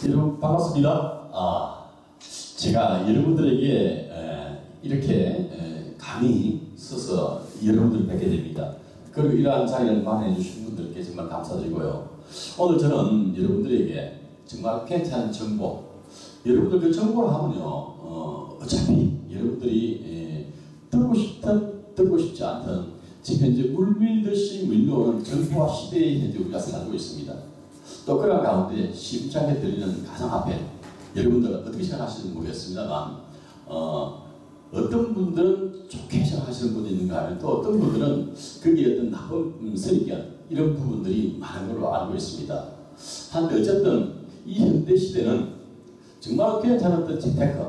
여러분 반갑습니다. 제가 여러분들에게 이렇게 감히 서서 여러분들을 뵙게 됩니다. 그리고 이러한 자리를 마련해 주신 분들께 정말 감사드리고요. 오늘 저는 여러분들에게 정말 괜찮은 정보, 여러분들 그 정보를 하면요, 어차피 여러분들이 듣고 싶든 듣고 싶지 않든 지금 현재 물밀듯이 밀려오는 정보화 시대에 현재 우리가 살고 있습니다. 또 그런 가운데 심장에 들리는 가장 앞에 여러분들 어떻게 생각하시는지 모르겠습니다만 어떤 분들은 좋게 생각하시는 분이 있는가 하면 또 어떤 분들은 거기에 어떤 나쁜 선입견 이런 부분들이 많은 걸로 알고 있습니다. 한데 어쨌든 이 현대 시대는 정말 괜찮은 어떤 재테크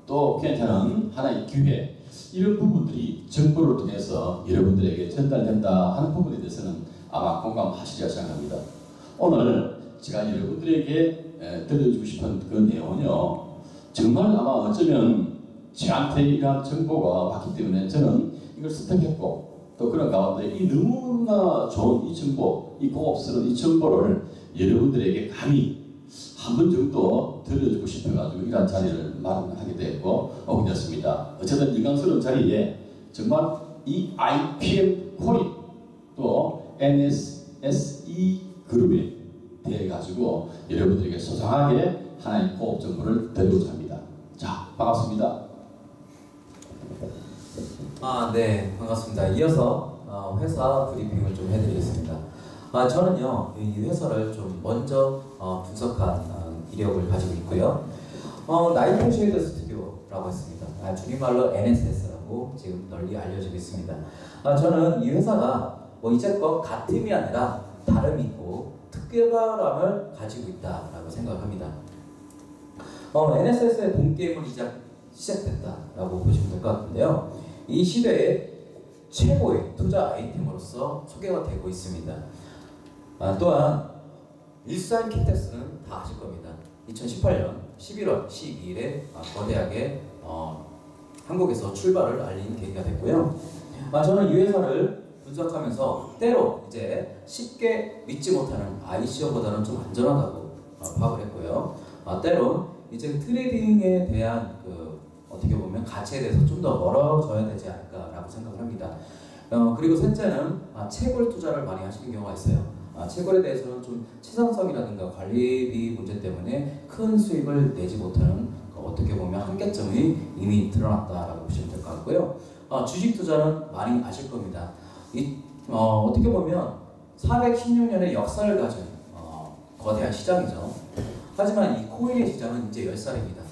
또 괜찮은 하나의 기회 이런 부분들이 정보를 통해서 여러분들에게 전달된다 하는 부분에 대해서는 아마 공감하시리라 생각합니다. 오늘 제가 여러분들에게 들려주고 싶은 그 내용은요, 정말 아마 어쩌면 저한테 이러한 정보가 왔기 때문에 저는 이걸 습득했고 또 그런 가운데 이 너무나 좋은 이 정보, 이 고급스러운 이 정보를 여러분들에게 감히 한 번 정도 들려주고 싶어가지고 이러한 자리를 마련하게 되었고 오게 됐습니다. 어쨌든 영광스러운 자리에 정말 이 IPM 코리 또 NSSE 그룹에 대해 가지고 여러분들에게 소상하게 하나의 고급 정보를 드리고자 합니다. 자, 반갑습니다. 네, 반갑습니다. 이어서 회사 브리핑을 좀 해드리겠습니다. 저는요, 이 회사를 좀 먼저 분석한 이력을 가지고 있고요. 나이트 쉐이드 스튜디오라고 했습니다. 줄임말로 NSS라고 지금 널리 알려지고 있습니다. 저는 이 회사가 뭐 이제껏 같음이 아니라 다름이 있고 특별함을 가지고 있다라고 생각합니다. NSS의 본 게임은 이제 시작됐다라고 보시면 될 것 같은데요. 이 시대의 최고의 투자 아이템으로서 소개가 되고 있습니다. 또한 일산 킨텍스는 다 아실 겁니다. 2018년 11월 12일에 거대하게 한국에서 출발을 알린 계기가 됐고요. 저는 이 회사를 분석하면서 때로 이제 쉽게 믿지 못하는 ICO보다는 좀 안전하다고 파악을 했고요. 때로 이제 트레이딩에 대한 어떻게 보면 가치에 대해서 좀 더 멀어져야 되지 않을까라고 생각을 합니다. 그리고 셋째는 채굴 투자를 많이 하시는 경우가 있어요. 채굴에 대해서는 좀 치산성이라든가 관리비 문제 때문에 큰 수익을 내지 못하는 어떻게 보면 한계점이 이미 드러났다라고 보시면 될 것 같고요. 주식 투자는 많이 아실 겁니다. 어떻게 보면 416년의 역사를 가진 거대한 시장이죠. 하지만 이 코인의 시장은 이제 10살입니다.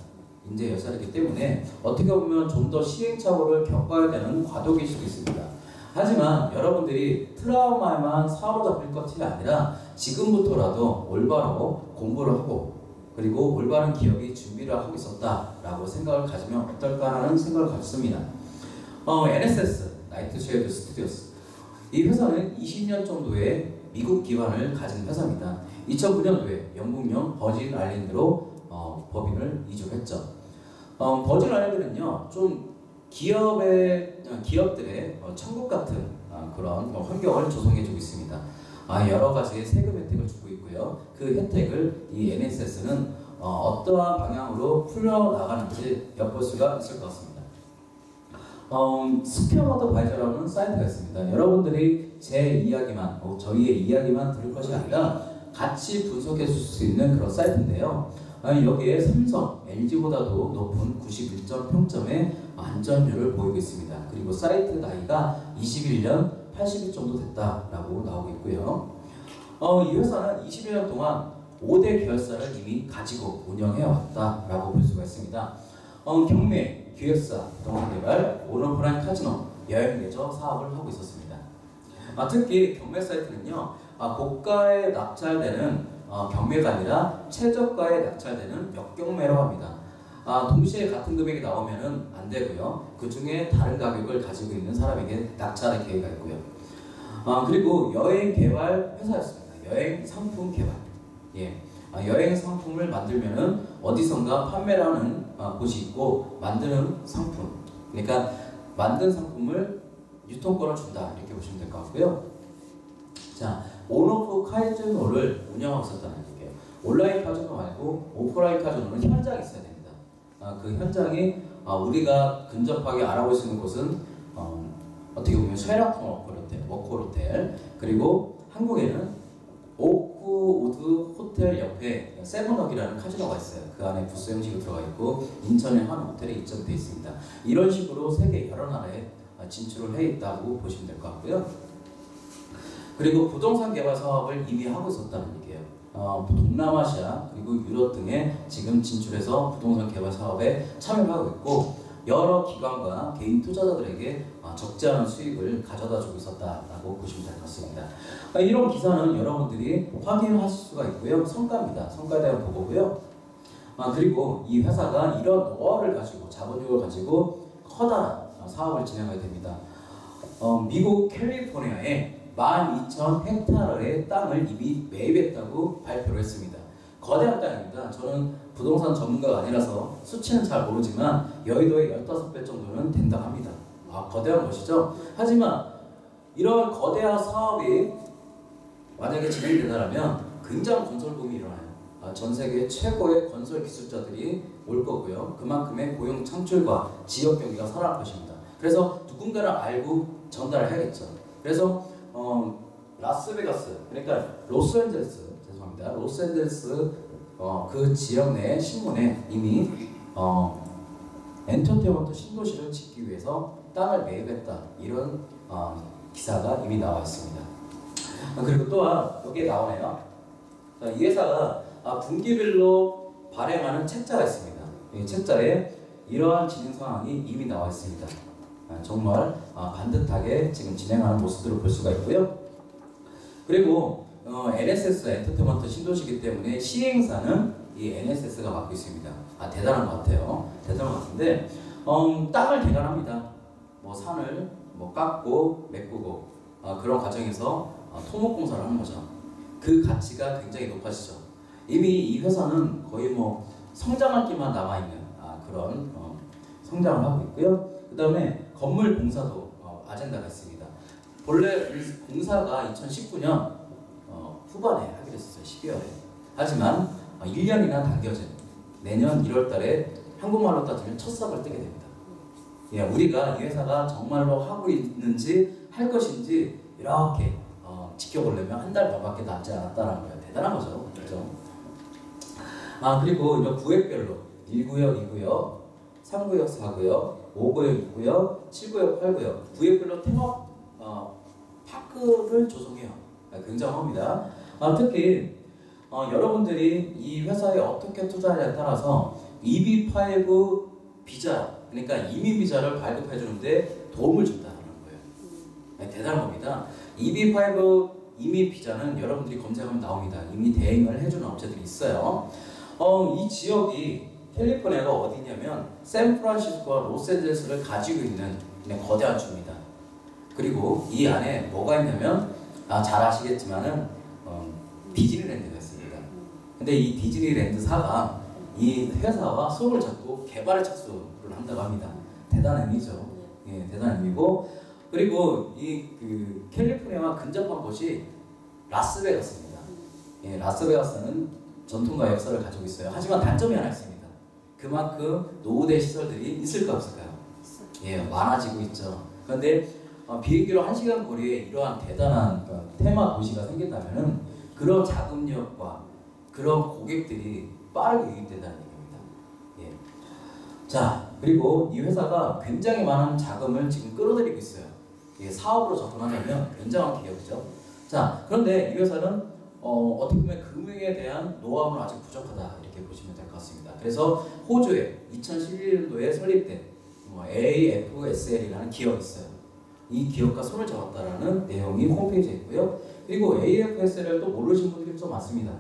이제 10살이기 때문에 어떻게 보면 좀 더 시행착오를 겪어야 되는 과도기일 수도 있습니다. 하지만 여러분들이 트라우마에만 사로잡힐 것이 아니라 지금부터라도 올바로 공부를 하고 그리고 올바른 기업이 준비를 하고 있었다라고 생각을 가지면 어떨까라는 생각을 가졌습니다. NSS, 나이트 쉐이드 스튜디오스. 이 회사는 20년 정도의 미국 기반을 가진 회사입니다. 2009년도에 영국령 버진 아일랜드로 법인을 이주했죠. 버진 아일랜드는요, 좀 기업들의 천국 같은 그런 환경을 조성해주고 있습니다. 여러 가지의 세금 혜택을 주고 있고요. 그 혜택을 이 NSS는 어떠한 방향으로 풀려나가는지 엿볼 수가 있을 것 같습니다. 스퀘어 어드바이저라는 사이트가 있습니다. 여러분들이 제 이야기만, 저희의 이야기만 들을 것이 아니라 같이 분석해 줄 수 있는 그런 사이트인데요. 여기에 삼성, LG보다도 높은 91점 평점의 안전율을 보이고 있습니다. 그리고 사이트 나이가 21년 80일 정도 됐다라고 나오고 있고요. 이 회사는 21년 동안 5대 계열사를 이미 가지고 운영해 왔다라고 볼 수가 있습니다. 경매, 기획사, 동호개발, 오너프라인 카지노, 여행레저 사업을 하고 있었습니다. 특히 경매 사이트는요, 고가에 낙찰되는 경매가 아니라 최저가에 낙찰되는 역경매로 합니다. 동시에 같은 금액이 나오면은 안 되고요. 그 중에 다른 가격을 가지고 있는 사람에게 낙찰의 기회가 있고요. 그리고 여행 개발 회사였습니다. 여행 상품 개발. 여행 상품을 만들면은 어디선가 판매를 하는 곳이 있고 만드는 상품. 그러니까 만든 상품을 유통권을 준다 이렇게 보시면 될 것 같고요. 자, 온오프 카이즈노를 운영하고 있었다는 얘기예요. 온라인 카지노 말고 오프라인 카지노는 현장이 있어야 됩니다. 그 현장이 우리가 근접하게 알아볼 수 있는 곳은 어떻게 보면 쉐라톤 워크호텔, 그리고 한국에는 오크우드 호텔 옆에 세븐억이라는 카지노가 있어요. 그 안에 부스 형식으로 들어가 있고 인천의 한 호텔에 입점되어 있습니다. 이런 식으로 세계 여러 나라에 진출을 해 있다고 보시면 될 것 같고요. 그리고 부동산 개발 사업을 이미 하고 있었다는 얘기예요. 동남아시아 그리고 유럽 등에 지금 진출해서 부동산 개발 사업에 참여를 하고 있고 여러 기관과 개인 투자자들에게 적지 않은 수익을 가져다 주고 있었다라고 보시면 될 것 같습니다. 이런 기사는 여러분들이 확인하실 수가 있고요. 성과입니다. 성과에 대한 보고고요. 그리고 이 회사가 이런 노하우를 가지고 자본력을 가지고 커다란 사업을 진행하게 됩니다. 미국 캘리포니아에 12,000헥타르의 땅을 이미 매입했다고 발표를 했습니다. 거대한 땅입니다. 저는 부동산 전문가가 아니라서 수치는 잘 모르지만 여의도의 15배 정도는 된다고 합니다. 거대한 것이죠. 하지만 이런 거대한 사업이 만약에 진행된다면 굉장한 건설붐이 일어나요. 전 세계 최고의 건설 기술자들이 올 거고요. 그만큼의 고용 창출과 지역 경기가 살아날 것입니다. 그래서 누군가를 알고 전달을 해야겠죠. 그래서 라스베가스, 그러니까 로스앤젤레스, 죄송합니다. 로스앤젤레스 그 지역 내 신문에 이미 엔터테인먼트 신도시를 짓기 위해서 땅을 매입했다, 이런 기사가 이미 나와 있습니다. 그리고 또한 여기에 나오네요. 이 회사가 분기별로 발행하는 책자가 있습니다. 이 책자에 이러한 진행 상황이 이미 나와 있습니다. 정말 반듯하게 지금 진행하는 모습들을 볼 수가 있고요. 그리고 NSS 엔터테인먼트 신도시이기 때문에 시행사는 이 NSS가 맡고 있습니다. 대단한 것 같아요. 대단한 것 같은데 땅을 개간합니다. 산을 깎고 메꾸고 그런 과정에서 토목공사를 하는 거죠. 그 가치가 굉장히 높아지죠. 이미 이 회사는 거의 성장할 기만 남아있는 그런 성장을 하고 있고요. 그 다음에 건물 공사도 아젠다가 있습니다. 본래 공사가 2019년 후반에 하기로 했었어요. 12월에. 하지만 1년이나 당겨진 내년 1월달에 한국말로 따지면 첫 삽을 뜨게 됩니다. 우리가 이 회사가 정말로 하고 있는지 할 것인지 이렇게 지켜보려면 한 달 반밖에 남지 않았다는 거예요. 대단한 거죠. 그렇죠? 그리고 이제 구역별로 1구역, 2구역, 3구역, 4구역, 5구역, 6구역, 7구역, 8구역 구역별로 테마 파크를 조성해요. 굉장합니다. 특히 여러분들이 이 회사에 어떻게 투자하냐에 따라서 EB5 비자, 그러니까 이민 비자를 발급해 주는데 도움을 준다는 거예요. 대단한 겁니다. EB5 이민 비자는 여러분들이 검색하면 나옵니다. 이미 대행을 해주는 업체들이 있어요. 이 지역이 캘리포니아가 어디냐면 샌프란시스코와 로스앤젤레스를 가지고 있는 그냥 거대한 주입니다. 그리고 이 안에 뭐가 있냐면 잘 아시겠지만은 디즈니랜드가 있습니다. 근데 이 디즈니랜드사가 이 회사와 손을 잡고 개발에 착수를 한다고 합니다. 대단한 의미죠. 대단한 의미고, 그리고 그 캘리포니아와 근접한 곳이 라스베가스입니다. 라스베가스는 전통과 역사를 가지고 있어요. 하지만 단점이 하나 있습니다. 그만큼 노후대 시설들이 있을까 없을까요? 많아지고 있죠. 그런데 비행기로 1시간 거리에 이러한 대단한 테마 도시가 생긴다면 그런 자금력과 그런 고객들이 빠르게 유입된다는 얘기입니다. 자, 그리고 이 회사가 굉장히 많은 자금을 지금 끌어들이고 있어요. 사업으로 접근하려면 굉장한 기업이죠. 자, 그런데 이 회사는 어떻게 보면 금융에 대한 노하우는 아직 부족하다, 이렇게 보시면 될 것 같습니다. 그래서 호주에 2011년도에 설립된 AFSL이라는 기업이 있어요. 이 기업과 손을 잡았다라는 내용이 홈페이지에 있고요. 그리고 AFSL을 또 모르시는 분들이 좀 많습니다.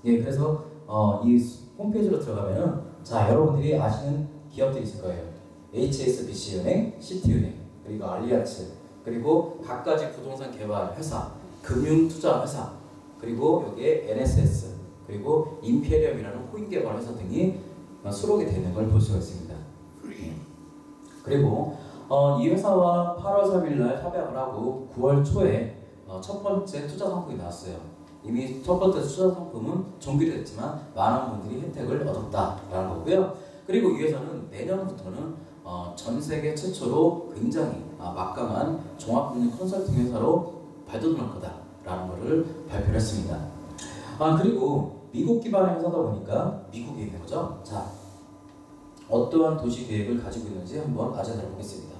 그래서 이 홈페이지로 들어가면은 여러분들이 아시는 기업들이 있을 거예요. HSBC은행, 시티은행, 그리고 알리아츠, 그리고 각가지 부동산 개발 회사, 금융투자 회사, 그리고 여기에 NSS, 그리고 임페리엄이라는 코인 개발 회사 등이 수록이 되는 걸 볼 수가 있습니다. 그리고 이 회사와 8월 3일 날 협약을 하고 9월 초에 첫 번째 투자 상품이 나왔어요. 이미 첫 번째 투자 상품은 종결이 됐지만 많은 분들이 혜택을 얻었다라는 거고요. 그리고 이 회사는 내년부터는 전 세계 최초로 굉장히 막강한 종합금융 컨설팅 회사로 발돋움할 거다라는 것을 발표를 했습니다. 그리고 미국 기반의 회사다 보니까 미국에 있는 거죠. 자, 어떠한 도시 계획을 가지고 있는지 한번 아젠다를 보겠습니다.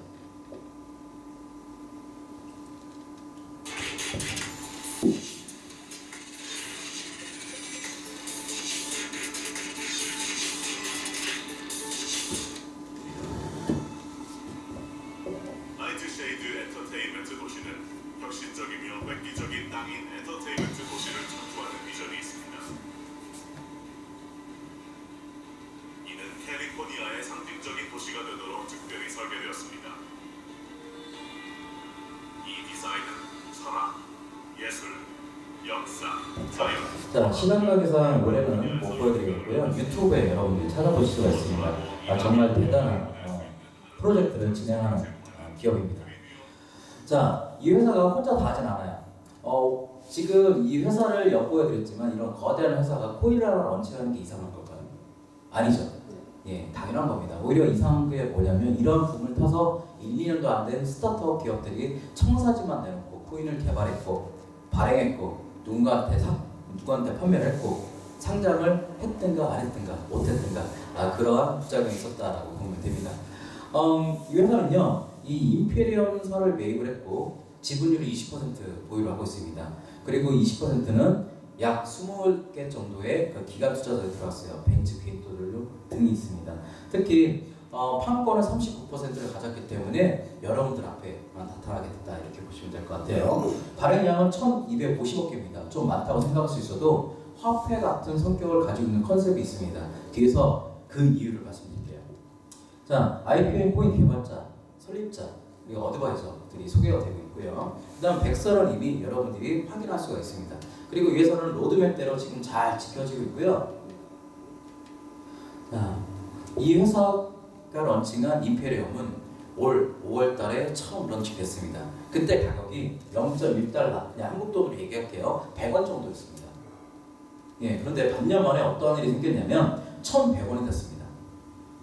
나이트쉐이드 엔터테인먼트 도시는 혁신적이며 획기적인 땅인 엔터테인먼트 도시를 창조하는 비전이 있습니다. 이는 캘리포니아의 상징적인 도시가 되도록 특별히 설계되었습니다. 이 디자인은 철학, 예술, 역사, 자연. 자, 시간관계상 올해는 못 보여드리겠고요. 유튜브에 여러분들이 찾아보실 수가 있습니다. 정말 대단한 프로젝트를 진행하는 기업입니다. 자, 이 회사가 혼자 다 하진 않아요. 지금 이 회사를 엿보여드렸지만 이런 거대한 회사가 코인을 런칭하는 게 이상한 걸까요? 아니죠. 예, 당연한 겁니다. 오히려 이상한 게 뭐냐면 이런 붐을 타서 1, 2년도 안 된 스타트업 기업들이 청사진만 내놓고 코인을 개발했고 발행했고 누구한테 판매를 했고 상장을 했든가 안 했든가 못했든가 그러한 부작용이 있었다라고 보면 됩니다. 이 회사는요, 이 임페리엄사를 매입을 했고 지분율이 20% 보유를 하고 있습니다. 그리고 20%는 약 20개 정도의 기관 투자자들이 들어왔어요. 벤츠 기획도들 등이 있습니다. 특히 판권은 39%를 가졌기 때문에 여러분들 앞에 나타나게 됐다 이렇게 보시면 될 것 같아요. 발행량은 1250억 개입니다. 좀 많다고 생각할 수 있어도 화폐 같은 성격을 가지고 있는 컨셉이 있습니다. 뒤에서 그 이유를 말씀드릴게요. 자, IPO 코인 개발자, 설립자, 그리고 어드바이저들이 소개가 되고 있고요. 그 다음 백설은 이미 여러분들이 확인할 수가 있습니다. 그리고 위에서는 로드맵대로 지금 잘 지켜지고 있고요. 자, 이 회사가 런칭한 임페리엄은 올 5월 달에 처음 런칭됐습니다. 그때 가격이 0.1달러, 그냥 한국 돈으로 얘기할게요. 100원 정도였습니다. 예, 그런데 반년 만에 어떠한 일이 생겼냐면 1,100원이 됐습니다.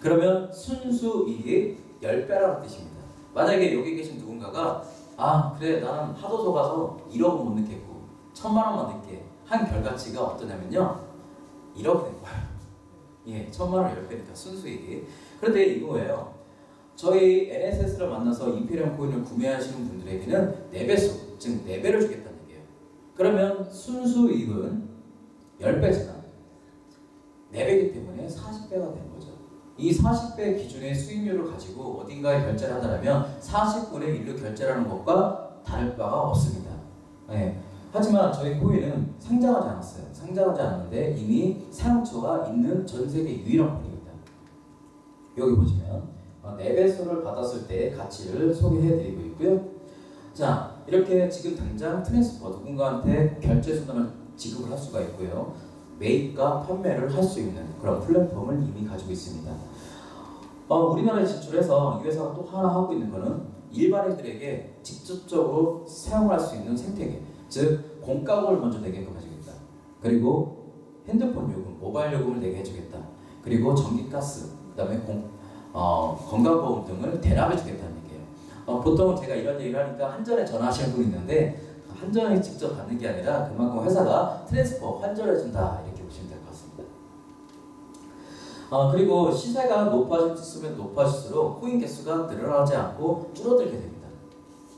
그러면 순수이익이 10배라는 뜻입니다. 만약에 여기 계신 누군가가 그래 나는 하도 속아서 1억은 못 넣겠고 1,000만 원만 넣게 한 결과치가 어떠냐면요 1억이 된 거예요. 예, 1,000만 원 10배니까 순수이익이. 그런데 이거예요. 저희 NSS를 만나서 임페리엄 코인을 구매하시는 분들에게는 4배수, 즉 4배를 주겠다는 얘기예요. 그러면 순수이익은 10배잖아. 4배이기 때문에 40배가 된 거죠. 이 40배 기준의 수익률을 가지고 어딘가에 결제를 하더라면 40분의 1로 결제를 하는 것과 다를 바가 없습니다. 네. 하지만 저희 코인은 상장하지 않았어요. 상장하지 않았는데 이미 사용처가 있는 전 세계 유일한 코인입니다. 여기 보시면 4배수를 받았을 때의 가치를 소개해드리고 있고요. 자, 이렇게 지금 당장 트랜스퍼, 누군가한테 결제 수단을 지급을 할 수가 있고요. 매입과 판매를 할 수 있는 그런 플랫폼을 이미 가지고 있습니다. 우리나라에 진출해서 이 회사가 또 하나 하고 있는 거는 일반인들에게 직접적으로 사용할 수 있는 생태계, 즉 공과금을 먼저 내게끔 해주겠다. 그리고 핸드폰 요금, 모바일 요금을 내게 해주겠다. 그리고 전기가스, 그 다음에 건강보험 등을 대납해주겠다는 얘기예요. 보통 제가 이런 얘기를 하니까 한전에 전화하시는 분이 있는데 한전이 직접 받는 게 아니라 그만큼 회사가 트랜스퍼, 환전해준다 이렇게 보시면 될 것 같습니다. 그리고 시세가 높아질수록 높아질수록 코인 개수가 늘어나지 않고 줄어들게 됩니다.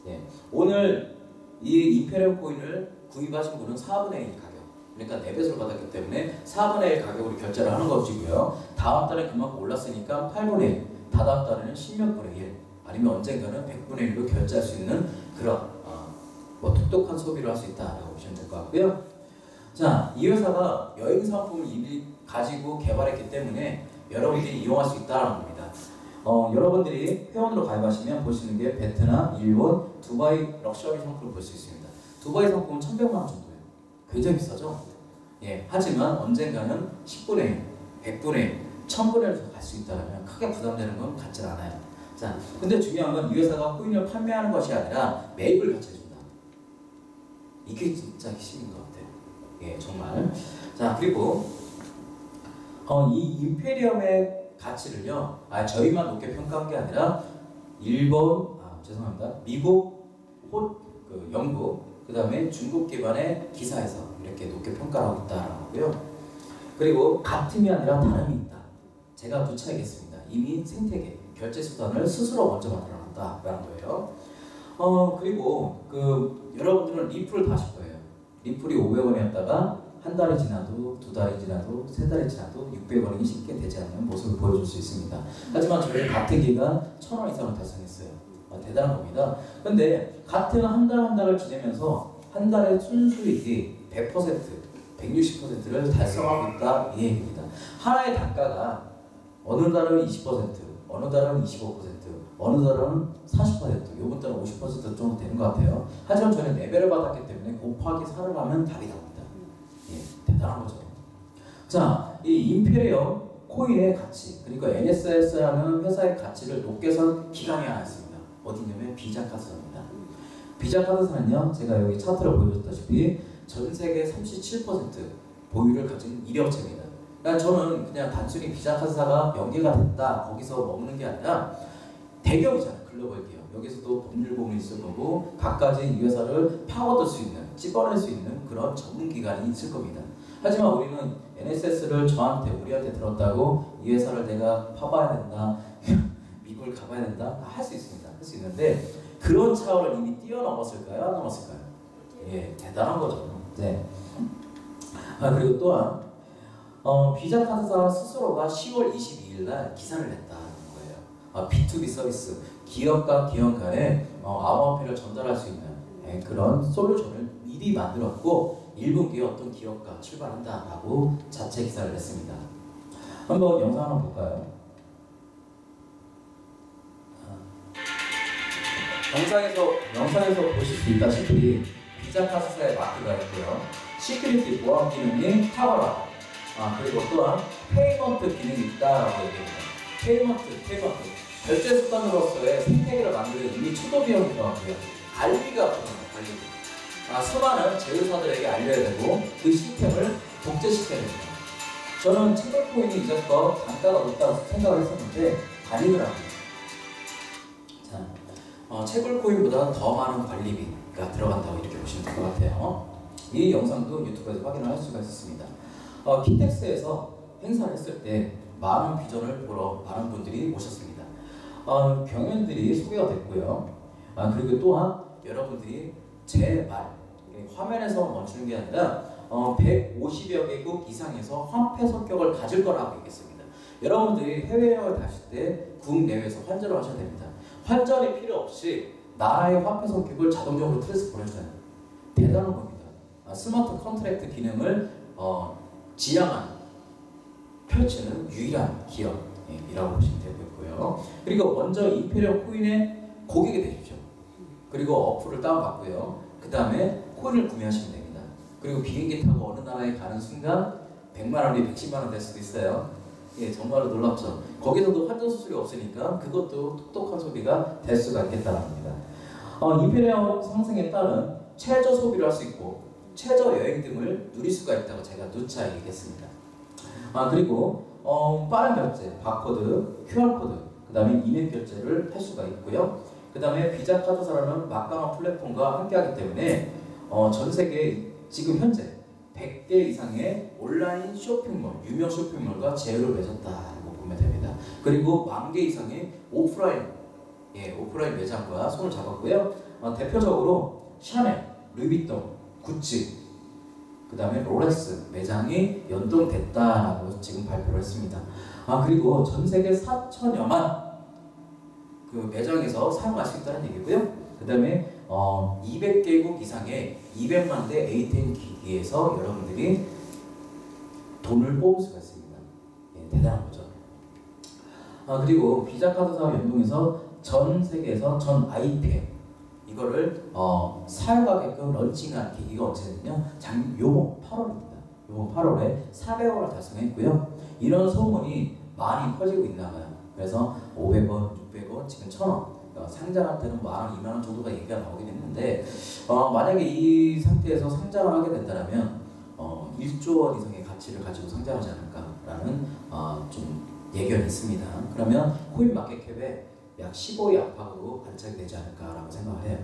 예. 오늘 이 임페리엄 코인을 구입하신 분은 4분의 1 가격, 그러니까 4배수를 받았기 때문에 4분의 1 가격으로 결제를 하는 것이고요. 다음 달에 그만큼 올랐으니까 8분의 1, 다다음 달에는 10몇 분의 1, 아니면 언젠가는 100분의 1로 결제할 수 있는 그런 똑똑한 소비를 할 수 있다라고 보시면 될 것 같고요. 자, 이 회사가 여행 상품을 이미 가지고 개발했기 때문에 여러분들이 이용할 수 있다는 겁니다. 여러분들이 회원으로 가입하시면 보시는 게 베트남, 일본, 두바이 럭셔리 상품을 볼 수 있습니다. 두바이 상품은 1,100만 원 정도예요. 굉장히 비싸죠? 예, 하지만 언젠가는 10분의 1, 100분의 1, 1000분의 1로 갈 수 있다면 크게 부담되는 건 같지 않아요. 자, 근데 중요한 건 이 회사가 코인을 판매하는 것이 아니라 매입을 같이 해준다. 이게 진짜 핵심인 것 같아요. 예, 정말. 자, 그리고 이 임페리엄의 가치를요, 저희만 높게 평가한 게 아니라 일본, 죄송합니다, 미국, 영국, 그 다음에 중국 기반의 기사에서 이렇게 높게 평가를 하고 있다라고 하고요. 그리고 같음이 아니라 다름이 있다. 제가 누차이겠습니다. 이미 생태계, 결제 수단을 스스로 먼저 만들어놨다라는 거예요. 그리고 여러분들은 리플을 다 하실 거예요. 리플이 500원이었다가 한 달이 지나도, 두 달이 지나도, 세 달이 지나도 600원이 쉽게 되지 않는 모습을 보여줄 수 있습니다. 하지만 저희 같은 기간 1000원 이상을 달성했어요. 대단한 겁니다. 근데 같은 한 달 한 달을 지내면서 한 달의 순수익이 100%, 160%를 달성하고 있다 이 얘기입니다. 하나의 단가가 어느 달은 20%, 어느 달은 25%, 어느 달은 40%, 요번 달은 50% 정도 되는 것 같아요. 하지만 저는 레벨을 받았기 때문에 곱하기 4를 하면 답이 나옵니다. 예, 대단한 거죠. 자, 이 임페리엄 코인의 가치, 그리고 NSS라는 회사의 가치를 높게 선 기관이 하나 있습니다. 어디냐면 비자카드사입니다. 비자카드사는요, 제가 여기 차트를 보여줬다시피 전 세계 37% 보유를 가진 1위업체입니다. 그러니까 저는 그냥 단순히 비자카드사가 연계가 됐다, 거기서 머무는 게 아니라 대기업이잖아요. 글로벌 기업. 여기서도 법률보험이 있을 거고 각가지 이 회사를 파고들 수 있는, 찝어낼 수 있는 그런 전문기관이 있을 겁니다. 하지만 우리는 NSS를 우리한테 들었다고 이 회사를 내가 파봐야 된다, 미국을 가봐야 된다, 할 수 있습니다. 할 수 있는데 그런 차원을 이미 뛰어넘었을까요? 안 넘었을까요? 예, 대단한 거죠. 네. 그리고 또한 비자카드사 스스로가 10월 22일 날 기사를 냈다는 거예요. B2B 서비스, 기업과 기업 간에 암호화폐를 전달할 수 있는 그런 솔루션을 미리 만들었고 1분기에 어떤 기업과 출발한다라고 자체 기사를 냈습니다. 한번 영상 한번 볼까요? 영상에서 보실 수 있다시피 비자카드사의 마크가 있고요. 시큐리티 보안 기능이 탁월하고 그리고 또한 페이먼트 기능이 있다라고 얘기합니다. 페이먼트 결제 수단으로서의 생태계를 만들기 이미 초도 비용이 들어갔고요. 관리가 필요합니다. 관리. 수많은 제휴사들에게 알려야 되고 그 시스템을 복제시켜야 됩니다. 저는 채굴코인이 이제껏 단가가 높다고 생각을 했었는데 아니더라고요. 자, 채굴코인보다 더 많은 관리비가 들어간다고 이렇게 보시면 될 것 같아요. 이 영상도 유튜브에서 확인을 할 수가 있었습니다. 키텍스에서 행사를 했을 때 많은 비전을 보러 많은 분들이 오셨습니다. 경연들이 소개가 됐고요. 그리고 또한 여러분들이 제 말, 화면에서 멈추는 게 아니라 150여 개국 이상에서 화폐 성격을 가질 거라고 얘기했습니다. 여러분들이 해외여행을 가실 때 국내외에서 환전을 하셔야 됩니다. 환전이 필요 없이 나라의 화폐 성격을 자동적으로 트레스 보내줘요. 대단한 겁니다. 스마트 컨트랙트 기능을 지향한 펼치는 유일한 기업이라고 보시면 되고 있고요. 그리고 먼저 임페리엄 코인의 고객이 되십시오. 그리고 어플을 다운받고요. 그 다음에 코인을 구매하시면 됩니다. 그리고 비행기 타고 어느 나라에 가는 순간 100만원이 110만원 될 수도 있어요. 예, 정말로 놀랍죠. 거기서도 환전 수수료 없으니까 그것도 똑똑한 소비가 될 수가 있겠다는 겁니다. 임페리엄 상승에 따른 최저 소비를 할 수 있고 최저 여행 등을 누릴 수가 있다고 제가 누차 얘기했습니다. 그리고 빠른 결제, 바코드, QR코드, 그 다음에 이메일 결제를 할 수가 있고요. 그 다음에 비자카드사라는 막강한 플랫폼과 함께하기 때문에 전 세계 지금 현재 100개 이상의 온라인 쇼핑몰, 유명 쇼핑몰과 제휴를 맺었다고 보면 됩니다. 그리고 10,000개 이상의 오프라인 매장과 손을 잡았고요. 대표적으로 샤넬, 루이비통, 구찌, 그 다음에 롤렉스 매장이 연동됐다라고 지금 발표를 했습니다. 그리고 전 세계 4천여만 그 매장에서 사용할 수 있다는 얘기고요. 그 다음에 200개국 이상의 200만 대 ATM 기기에서 여러분들이 돈을 뽑을 수가 있습니다. 예, 대단한 거죠. 그리고 비자카드사와 연동해서 전 세계에서 전 IPM 이거를 사용하게끔 런칭한 계기가 언제냐면요. 요번 8월입니다. 요번 8월에 400원을 달성했고요. 이런 소문이 많이 퍼지고 있나 봐요. 그래서 500원, 600원, 지금 1,000원 상장할 때는 10,000원, 20,000원 정도가 얘기가 나오긴 했는데 만약에 이 상태에서 상장을 하게 된다면 1조 원 이상의 가치를 가지고 상장하지 않을까라는 좀 예견이 있습니다. 그러면 코인 마켓캡에 약 15의 안팎으로 반짝이 되지 않을까라고 생각을 해요.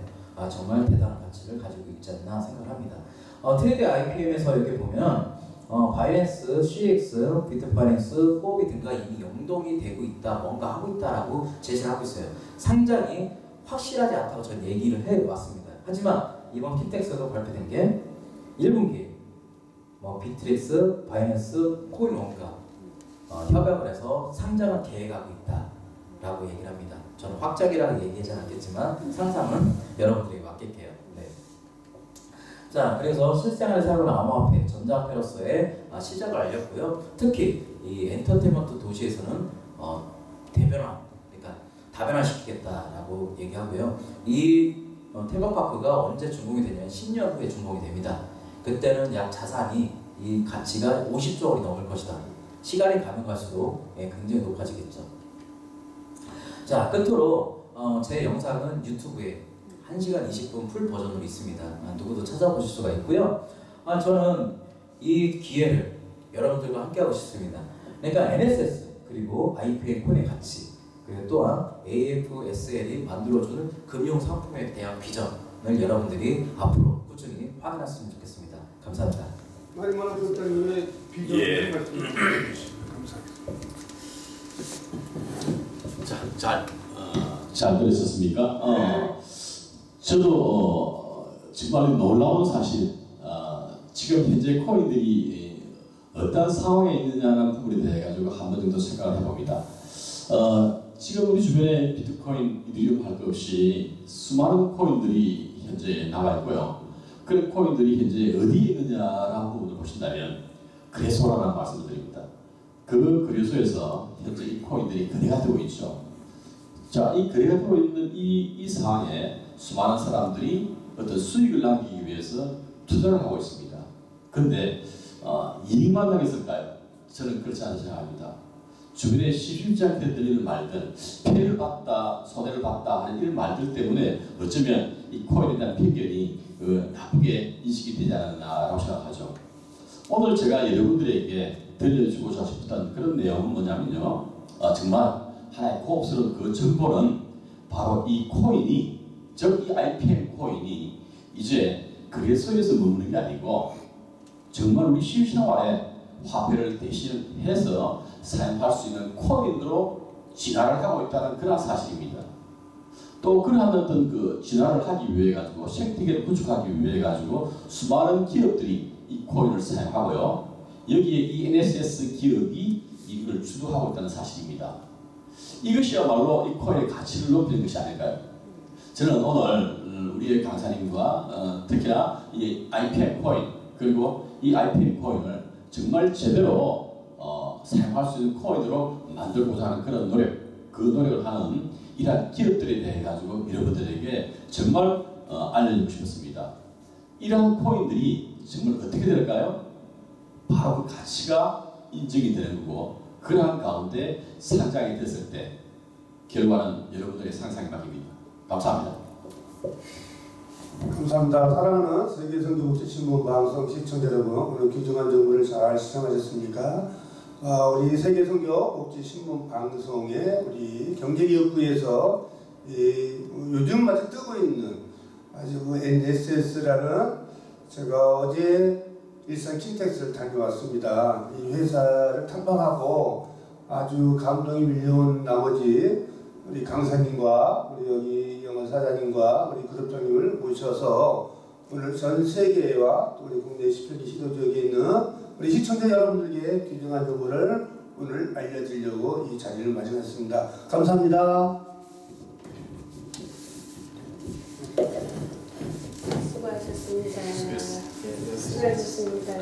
정말 대단한 가치를 가지고 있지 않나 생각을 합니다. 트레이드 IPM에서 이렇게 보면 바이낸스, CX, 비트파이낸스, 후오비 등과 이미 연동이 되고 있다, 뭔가 하고 있다라고 제시를 하고 있어요. 상장이 확실하지 않다고 저는 얘기를 해왔습니다. 하지만 이번 킨텍스도 발표된 게 1분기 비트릭스, 바이낸스, 코인원과 협약을 해서 상장을 계획하고 있다라고 얘기를 합니다. 저는 확정이라고 얘기하지 않았겠지만 상상은 여러분들에게 맡길게요. 네. 자, 그래서 실생활에 사용하는 암호화폐, 전자화폐로서의 시작을 알렸고요. 특히 이 엔터테인먼트 도시에서는 대변화, 그러니까 다변화시키겠다라고 얘기하고요. 이 테마파크가 언제 준공이 되냐면 10년 후에 준공이 됩니다. 그때는 약 자산이 이 가치가 50조 원이 넘을 것이다. 시간이 가면 갈수록 굉장히 높아지겠죠. 자, 끝으로 제 영상은 유튜브에 1시간 20분 풀 버전으로 있습니다. 누구도 찾아보실 수가 있고요. 저는 이 기회를 여러분들과 함께하고 싶습니다. 그러니까 NSS 그리고 IPM 코인의 가치, 그리고 또한 AFSL이 만들어주는 금융 상품에 대한 비전을 여러분들이 앞으로 꾸준히 확인하셨으면 좋겠습니다. 감사합니다. 많이 말하셨다니 왜 비전을 말씀해 주시면 감사합니다. 잘 들으셨습니까? 저도 정말 놀라운 사실, 지금 현재 코인들이 어떤 상황에 있느냐는 부분에 대해 가지고 한 번 정도 생각을 해봅니다. 지금 우리 주변에 비트코인, 이더리움 할 것 없이 수많은 코인들이 현재 나와 있고요. 그런 코인들이 현재 어디에 있느냐라는 부분을 보신다면 거래소라는 말씀을 드립니다. 그 거래소에서 현재 이 코인들이 거래가 되고 있죠. 자, 이 거래가 되고 있는 이 상황에 수많은 사람들이 어떤 수익을 남기기 위해서 투자를 하고 있습니다. 그런데 이익만 나겠을까요? 저는 그렇지 않은 생각합니다. 주변에 시실지 않게 들리는 말들, 피해를 봤다, 손해를 봤다 하는 이런 말들 때문에 어쩌면 이 코인에 대한 편견이 나쁘게 인식이 되지 않았나라고 생각하죠. 오늘 제가 여러분들에게 들려주고자 싶었던 그런 내용은 뭐냐면요. 정말 하나의 고급스러운 그 정보는 바로 이 코인이, 즉 이 IPM 코인이 이제 거래소에서 머무는 게 아니고 정말 우리 실생활에 화폐를 대신해서 사용할 수 있는 코인으로 진화를 하고 있다는 그런 사실입니다. 또 그러한 어떤 그 진화를 하기 위해 가지고 생태계를 구축하기 위해 가지고 수많은 기업들이 이 코인을 사용하고요. 여기에 이 NSS 기업이 이걸 주도하고 있다는 사실입니다. 이것이야말로 이 코인의 가치를 높이는 것이 아닐까요? 저는 오늘 우리의 강사님과 특히나 이 IPM 코인, 그리고 이 IPM 코인을 정말 제대로 사용할 수 있는 코인으로 만들고자 하는 그런 노력, 그 노력을 하는 이러한 기업들에 대해 가지고 여러분들에게 정말 알려주고 싶습니다. 이러한 코인들이 정말 어떻게 될까요? 바로 그 가치가 인정이 되는 거고, 그러한 가운데 상장이 됐을 때 결과는 여러분들의 상상에 맡깁니다. 감사합니다. 감사합니다. 사랑하는 세계선교국제신문 방송 시청자 여러분, 오늘 귀중한 정보를 잘 시청하셨습니까? 우리 세계선교국제신문 방송의 우리 경제기업부에서 요즘 아주 뜨고 있는 아주 NSS라는, 제가 어제 일산 킨텍스를 다녀왔습니다. 이 회사를 탐방하고 아주 감동이 밀려온 나머지 우리 강사님과 우리 여기 영어 사장님과 우리 그룹장님을 모셔서 오늘 전 세계와 또 우리 국내 시편지 시도지역에 있는 우리 시청자 여러분들께 귀중한 정보를 오늘 알려드리려고 이 자리를 마련했습니다. 감사합니다. 수고하셨습니다. 수고하셨습니다.